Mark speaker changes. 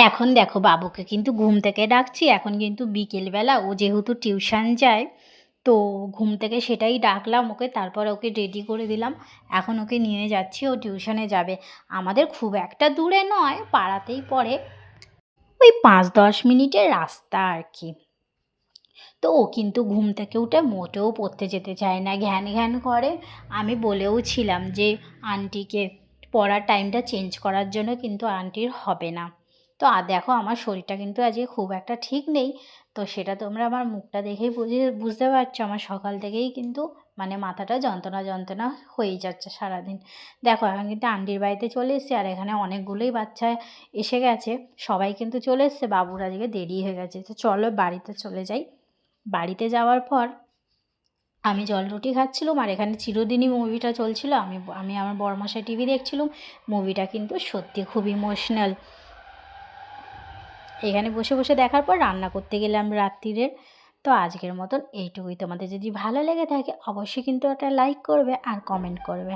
Speaker 1: এখন দেখো বাবুকে কিন্তু ঘুম থেকে ডাকছি। এখন কিন্তু বিকেলবেলা, ও যেহেতু টিউশন যায়, তো ঘুম থেকে সেটাই ডাকলাম ওকে, তারপর ওকে রেডি করে দিলাম। এখন ওকে নিয়ে যাচ্ছি, ও টিউশনে যাবে। আমাদের খুব একটা দূরে নয়, পাড়াতেই পড়ে, ওই 5-10 মিনিটের রাস্তা আর কি। তো ও কিন্তু ঘুম থেকে উঠে মোটেও পড়তে যেতে চায় না, ঘ্যান ঘ্যান করে। আমি বলেও ছিলাম যে আন্টিকে পড়ার টাইমটা চেঞ্জ করার জন্য, কিন্তু আন্টির হবে না। তো দেখো আমার শরীরটা কিন্তু আজকে খুব একটা ঠিক নেই। তো সেটা তোমরা আমার মুখটা দেখেই বুঝতে পারছো, আমার সকাল থেকেই কিন্তু মানে মাথাটা যন্ত্রণা যন্ত্রণা হয়েই যাচ্ছে সারাদিন। দেখো এখন কিন্তু আন্টির বাড়িতে চলে এসেছি, আর এখানে অনেকগুলোই বাচ্চা এসে গেছে, সবাই কিন্তু চলে এসছে। বাবুর আজকে দেরি হয়ে গেছে, তো চলো বাড়িতে চলে যাই। বাড়িতে যাওয়ার পর আমি জলরুটি খাচ্ছিলাম, আর এখানে চিরদিনই মুভিটা চলছিল। আমি আমি আমার বড়মশাই টিভি দেখছিলাম। মুভিটা কিন্তু সত্যি খুব ইমোশনাল। এখানে বসে বসে দেখার পর রান্না করতে গেলাম রাত্রিরের। তো আজকের মতন এইটুকুই। তোমাদের যদি ভালো লেগে থাকে অবশ্যই কিন্তু একটা লাইক করবে আর কমেন্ট করবে।